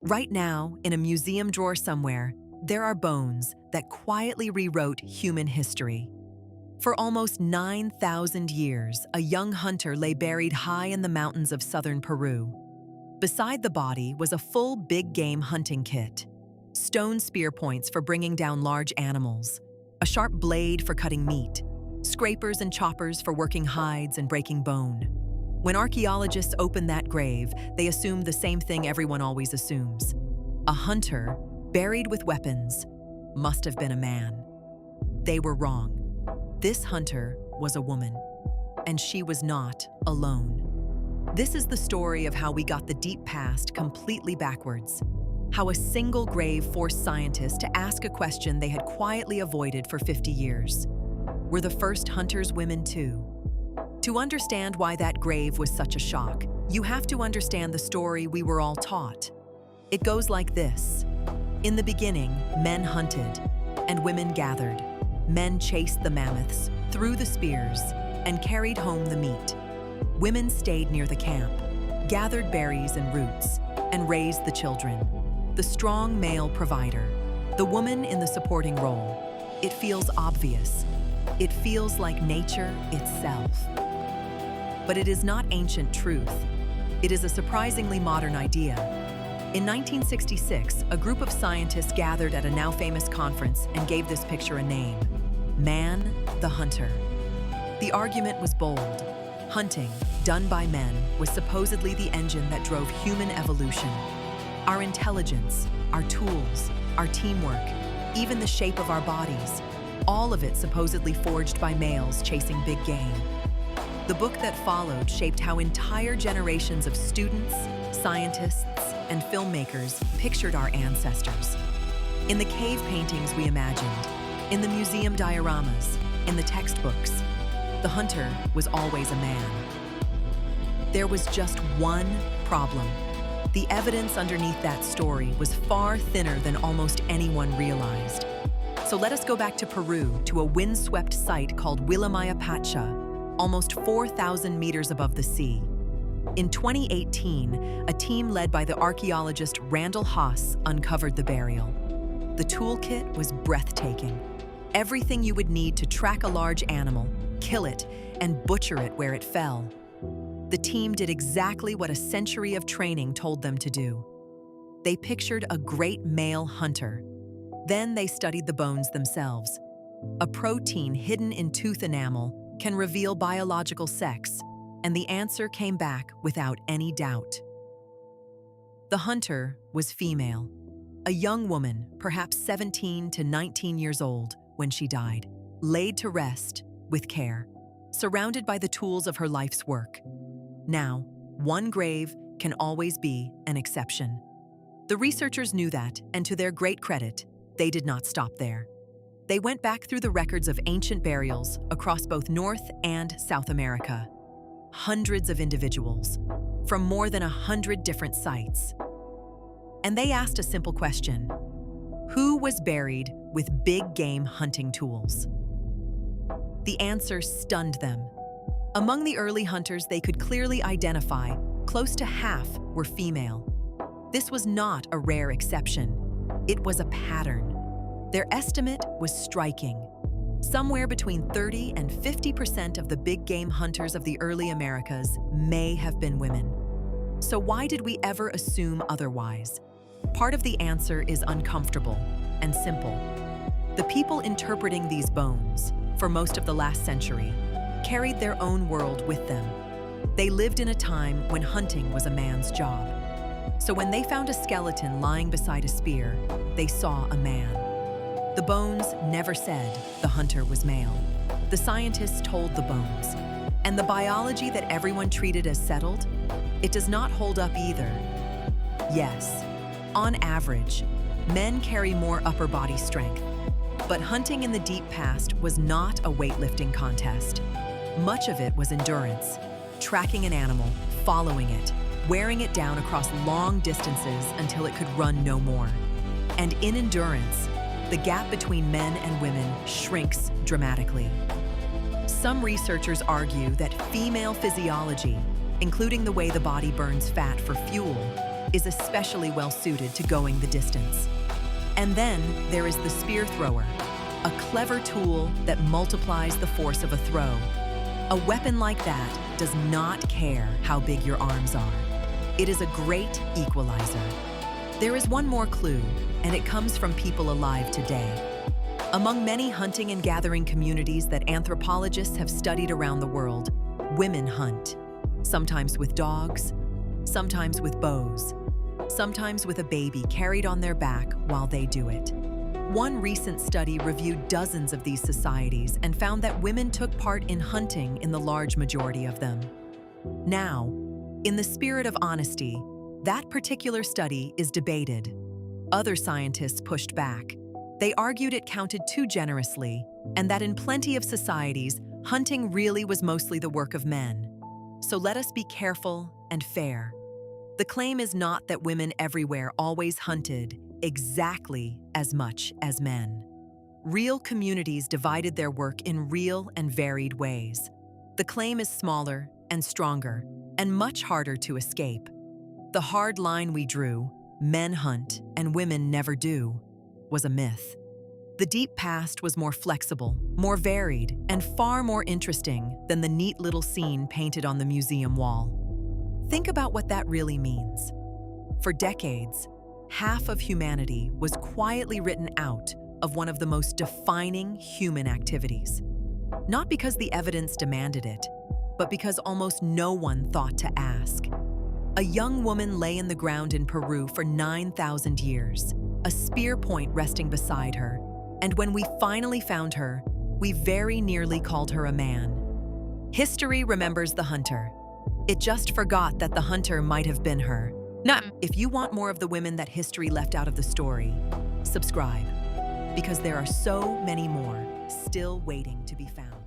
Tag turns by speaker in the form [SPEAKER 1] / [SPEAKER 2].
[SPEAKER 1] Right now, in a museum drawer somewhere, there are bones that quietly rewrote human history. For almost 9,000 years, a young hunter lay buried high in the mountains of southern Peru. Beside the body was a full big game hunting kit. Stone spear points for bringing down large animals, a sharp blade for cutting meat, scrapers and choppers for working hides and breaking bone. When archaeologists opened that grave, they assumed the same thing everyone always assumes. A hunter, buried with weapons, must have been a man. They were wrong. This hunter was a woman, and she was not alone. This is the story of how we got the deep past completely backwards. How a single grave forced scientists to ask a question they had quietly avoided for 50 years. Were the first hunters women too? To understand why that grave was such a shock, you have to understand the story we were all taught. It goes like this. In the beginning, men hunted, and women gathered. Men chased the mammoths, threw the spears, and carried home the meat. Women stayed near the camp, gathered berries and roots, and raised the children. The strong male provider, the woman in the supporting role. It feels obvious. It feels like nature itself. But it is not ancient truth. It is a surprisingly modern idea. In 1966, a group of scientists gathered at a now famous conference and gave this picture a name: Man the Hunter. The argument was bold. Hunting, done by men, was supposedly the engine that drove human evolution. Our intelligence, our tools, our teamwork, even the shape of our bodies, all of it supposedly forged by males chasing big game. The book that followed shaped how entire generations of students, scientists, and filmmakers pictured our ancestors. In the cave paintings we imagined, in the museum dioramas, in the textbooks, the hunter was always a man. There was just one problem. The evidence underneath that story was far thinner than almost anyone realized. So let us go back to Peru, to a windswept site called Wilamaya Patjxa, almost 4,000 meters above the sea. In 2018, a team led by the archaeologist Haas uncovered the burial. The toolkit was breathtaking. Everything you would need to track a large animal, kill it, and butcher it where it fell. The team did exactly what a century of training told them to do. They pictured a great male hunter. Then they studied the bones themselves. A protein hidden in tooth enamel can reveal biological sex, and the answer came back without any doubt. The hunter was female, a young woman, perhaps 17 to 19 years old, when she died, laid to rest with care, surrounded by the tools of her life's work. Now, one grave can always be an exception. The researchers knew that, and to their great credit, they did not stop there. They went back through the records of ancient burials across both North and South America. Hundreds of individuals, from more than 100 different sites. And they asked a simple question: who was buried with big game hunting tools? The answer stunned them. Among the early hunters they could clearly identify, close to half were female. This was not a rare exception. It was a pattern. Their estimate was striking. Somewhere between 30 and 50% of the big game hunters of the early Americas may have been women. So why did we ever assume otherwise? Part of the answer is uncomfortable and simple. The people interpreting these bones, for most of the last century, carried their own world with them. They lived in a time when hunting was a man's job. So when they found a skeleton lying beside a spear, they saw a man. The bones never said the hunter was male. The scientists told the bones. And the biology that everyone treated as settled, it does not hold up either. Yes, on average, men carry more upper body strength. But hunting in the deep past was not a weightlifting contest. Much of it was endurance, tracking an animal, following it, wearing it down across long distances until it could run no more. And in endurance, the gap between men and women shrinks dramatically. Some researchers argue that female physiology, including the way the body burns fat for fuel, is especially well suited to going the distance. And then there is the spear thrower, a clever tool that multiplies the force of a throw. A weapon like that does not care how big your arms are. It is a great equalizer. There is one more clue, and it comes from people alive today. Among many hunting and gathering communities that anthropologists have studied around the world, women hunt, sometimes with dogs, sometimes with bows, sometimes with a baby carried on their back while they do it. One recent study reviewed dozens of these societies and found that women took part in hunting in the large majority of them. Now, in the spirit of honesty, that particular study is debated. Other scientists pushed back. They argued it counted too generously, and that in plenty of societies, hunting really was mostly the work of men. So let us be careful and fair. The claim is not that women everywhere always hunted exactly as much as men. Real communities divided their work in real and varied ways. The claim is smaller and stronger and much harder to escape. The hard line we drew, men hunt and women never do, was a myth. The deep past was more flexible, more varied, and far more interesting than the neat little scene painted on the museum wall. Think about what that really means. For decades, half of humanity was quietly written out of one of the most defining human activities. Not because the evidence demanded it, but because almost no one thought to ask. A young woman lay in the ground in Peru for 9,000 years, a spear point resting beside her, and when we finally found her, we very nearly called her a man. History remembers the hunter. It just forgot that the hunter might have been her. Now, if you want more of the women that history left out of the story, subscribe, because there are so many more still waiting to be found.